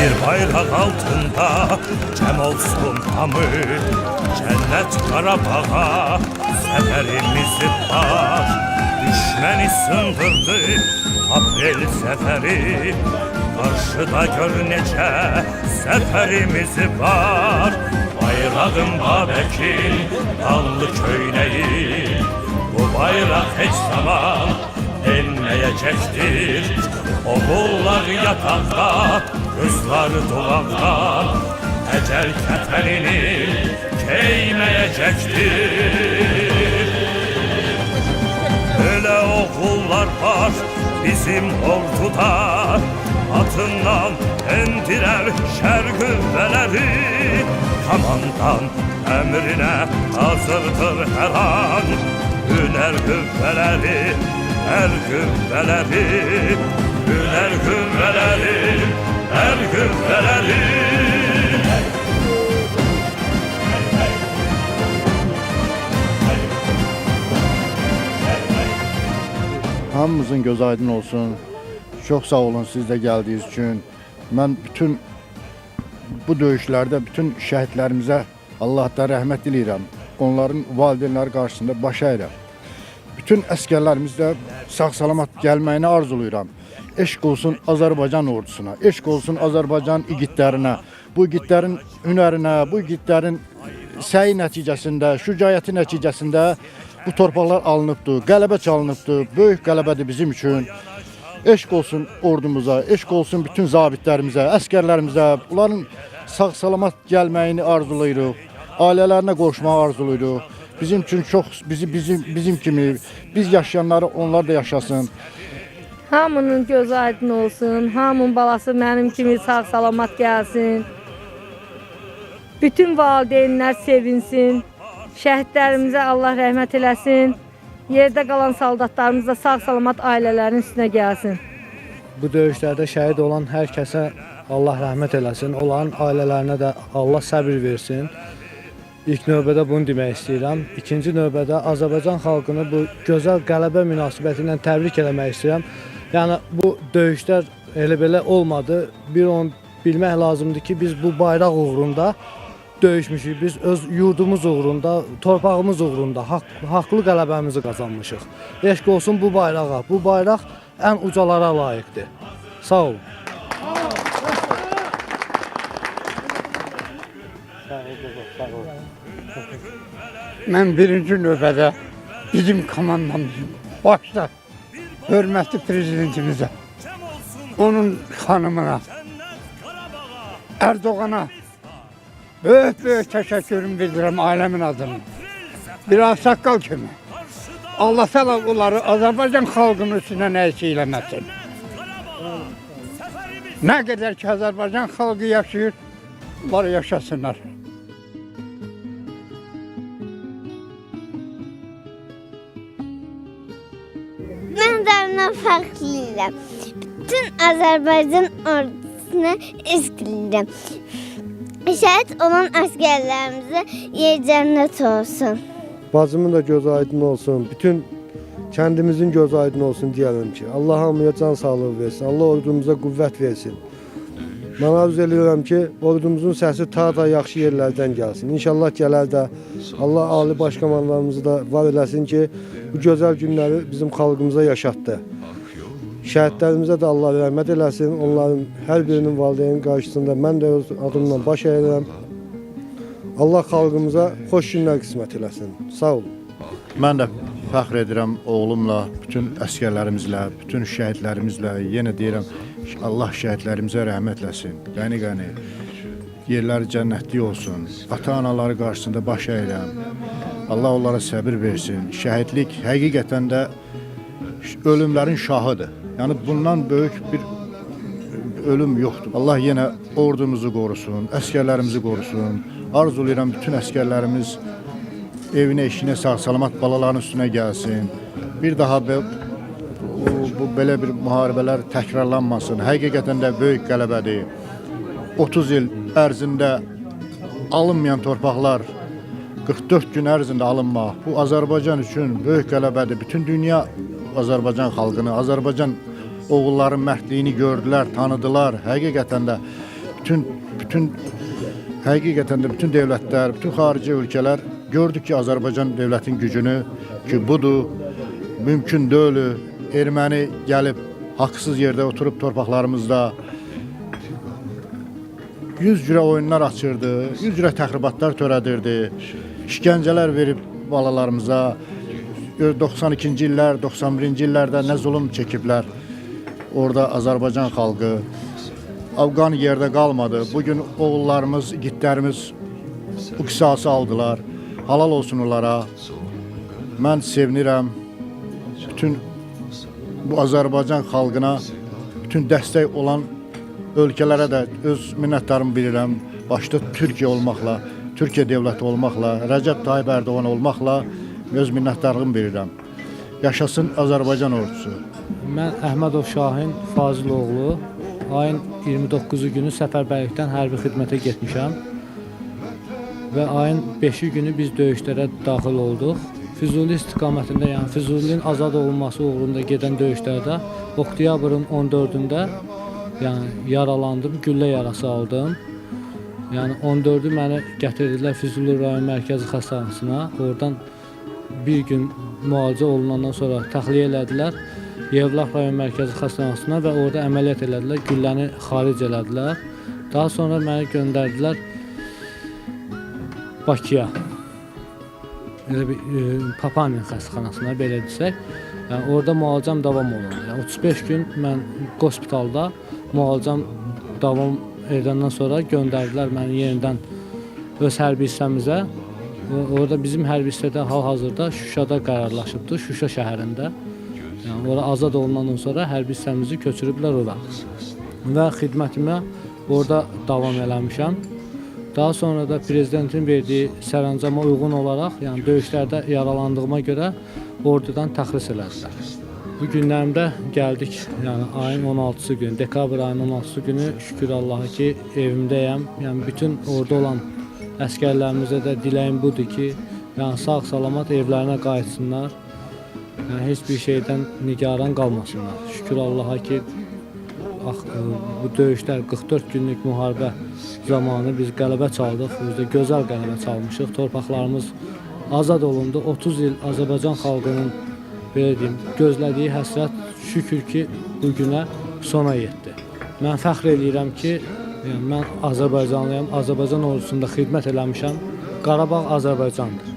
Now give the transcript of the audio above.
Bir bayrak altında cem olsun hamı, cennet Qarabağ'a seferimiz var. Düşməni sındırdı aprel seferi, karşıda gör necə seferimiz var. Bayrağın Babəkin dallı köynəyi, bu bayraq heç zaman enməyəcəkdir. Oğullar yataqda, qızlar dolaqda, əcəl kəfənini keyməyəcəkdir. Öyle oğullar var bizim orduda, atından endirer şer qüvvələri. Komandan emrine hazırdır her an, hüner qüvvələri, er qüvvələri, hüner qüvvələri, er qüvvələri. Hamımızın göz aydın olsun. Çok sağ olun siz de geldiğiniz için. Ben bütün bu döyüşlerde bütün şəhidlərimizə Allah'tan rəhmət diləyirəm. Onların valideynləri qarşısında baş əyirəm. Bütün əskərlərimiz də sağ-salamat gəlməyini arzuluyuram. Eşq olsun Azərbaycan ordusuna, eşq olsun Azərbaycan igidlərinə. Bu igidlərin hünərinə, bu igidlərin səyi nəticəsində, şücaəti nəticəsində bu torpaqlar alınıbdır, qələbə çalınıbdır. Böyük qələbədir bizim üçün. Eşq olsun ordumuza, eşq olsun bütün zabitlərimizə, əskərlərimizə. Bunların sağ-salamat gəlməyini arzulayırıq. Ailələrinə qovuşmağı arzulayırıq. Bizim üçün çox, bizim kimi, biz yaşayanları onlar da yaşasın. Hamının gözü aydın olsun, hamının balası mənim kimi sağ-salamat gəlsin. Bütün valideynlər sevinsin. Şəhidlərimizə Allah rəhmət eləsin. Yerdə qalan saldatlarımız da sağ-salamat ailələrin üstünə gəlsin. Bu döyüşlərdə şəhid olan hər kəsə Allah rəhmət eləsin. Onların ailələrinə də Allah səbir versin. İlk növbədə bunu demək istəyirəm. İkinci növbədə Azərbaycan xalqını bu gözəl qələbə münasibəti ilə təbrik eləmək istəyirəm. Yəni bu döyüşlər elə belə olmadı. Bir onu bilmək lazımdır ki, biz bu bayraq uğrunda döyüşmüşük. Biz öz yurdumuz uğrunda, torpağımız uğrunda haqlı qələbəmizi qazanmışıq. Eşq olsun bu bayrağa. Bu bayraq ən ucalara layiqdir. Sağ olun. Mən birinci növbədə bizim komandamızın başda hörmətli prezidentimizə, onun xanımına, Erdoğan'a böyük təşəkkürümü bildirəm ailəmin adını. Biraz saqqal kimi. Allah təala onları Azərbaycan xalqının üstünə nəyisə eləməsin. Nə qədər ki Azərbaycan xalqı yaşayır, onlar yaşasınlar. Mən dərindən fərqliyəm. Bütün Azərbaycan ordusuna eşq edirəm. Şəhid olan əsgərlərimizə yer cənnət olsun. Bacımın da göz aydın olsun. Bütün kendimizin göz aydın olsun diyelim ki. Allah hamıya can sağlığı versin. Allah ordumuza qüvvət versin. Mən arzu edirəm ki, ordumuzun səsi ta yaxşı yerlərdən gəlsin. İnşallah gələr də Allah ali başkomandanlarımızı da var eləsin ki, bu gözəl günləri bizim xalqımıza yaşatdı. Şəhidlərimizə də Allah rəhmət eləsin. Onların hər birinin valideynin qarşısında mən də öz adımla baş əyirəm. Allah xalqımıza xoş günlər qismət eləsin. Sağ olun. Mən də fəxr edirəm oğlumla, bütün əskərlərimizlə, bütün şəhidlərimizlə. Yenə deyirəm, Allah şəhidlərimizə rəhmət eləsin. Qəni-qəni. Yerləri cənnətli olsun. Ata-anaları qarşısında baş əyirəm. Allah onlara səbir versin. Şəhidlik həqiqətən də ölümlərin şahıdır. Yəni bundan böyük bir ölüm yoxdur. Allah yenə ordumuzu qorusun, əskərlərimizi qorusun. Arzulayıram bütün əskərlərimiz evinə, işinə sağ-salamat balaların üstünə gəlsin. Bir daha bu belə bir müharibələr təkrarlanmasın. Həqiqətən də böyük qələbədir. 30 il ərzində alınmayan torpaqlar 44 gün ərzində alınmaq. Bu Azərbaycan üçün böyük qələbədir. Bütün dünya Azərbaycan xalqını, Azərbaycan oğulların mərdliyini gördülər, tanıdılar. Həqiqətən də bütün həqiqətən də bütün dövlətlər, bütün xarici ölkələr gördük ki, Azərbaycan dövlətin gücünü ki, budur, mümkün deyil. Erməni gəlib haqsız yerdə oturub torpaqlarımızda 100 cürə oyunlar açırdı, 100 cürə təxribatlar törədirdi, işgəncələr verib balalarımıza. 92-ci illər, 91-ci illərdə nə zulm çəkiblər. Orada Azərbaycan xalqı Afqan yerdə qalmadı. Bugün oğullarımız, igidlərimiz bu qisası aldılar. Halal olsun onlara. Mən sevinirəm. Bütün bu Azərbaycan xalqına, bütün dəstək olan ölkələrə də öz minnətdarımı bilirəm. Başda Türkiyə olmaqla, Türkiyə dövləti olmaqla, Rəcəb Tayyip Erdoğan olmaqla öz minnətdarlığımı bilirəm. Yaşasın Azərbaycan ordusu. Mən Əhmədov Şahin Fazil oğlu. Ayın 29-u günü səfərbərlikdən hərbi xidmətə getmişəm və ayın 5-i günü biz döyüşlərə daxil olduq. Füzuli istiqamətində, yəni Füzulinin azad olunması uğrunda gedən döyüşlərdə oktyabrın 14-də yəni yaralandım, güllə yarası aldım. Yəni 14-ü məni gətirdilər Füzuli rayon mərkəzi xəstəxanasına. Oradan bir gün müalicə olunandan sonra təxliyə elədilər. Yevlax rayon mərkəzi xəstəxanasına və orada əməliyyat elədilər, gülləni xaric elədilər. Daha sonra məni göndərdilər Bakıya, Papanin xəstəxanasına, belə desək. Yəni, orada müalicəm davam olundu. Yəni, 35 gün mən hospitalda müalicəm davam edəndən sonra göndərdilər məni yenidən öz hərbi hissəmizə. Orada bizim hərbi hissədə hal-hazırda Şuşada qərarlaşıbdır, Şuşa şəhərində. Yəni, ora azad olunandan sonra hərbi hissəmizi köçürüblər ora. Və xidmətimə orada davam eləmişəm. Daha sonra da prezidentin verdiyi sərəncama uyğun olaraq, yəni döyüşlərdə yaralandığıma görə ordudan təxris elədilər. Bu günlərimdə gəldik, yəni ayın 16-sı günü, dekabr ayının 16-sı günü şükür Allaha ki, evimdəyəm. Yəni bütün orada olan əskərlərimizə də diləyim budur ki, yəni sağ-salamat evlərinə qayıtsınlar. Yəni, heç bir şeydən nigaran qalmasınlar. Şükür Allaha ki, bu döyüşlər 44 günlük müharibə zamanı biz qələbə çaldıq. Özdə gözəl qələbə çalmışıq. Torpaqlarımız azad olundu. 30 il Azərbaycan xalqının belə deyim, gözlədiyi həsrət şükür ki, bu günə sona yetdi. Mən fəxr edirəm ki, yəni, mən Azərbaycanlıyam. Azərbaycan ordusunda xidmət eləmişəm. Qarabağ Azərbaycandır.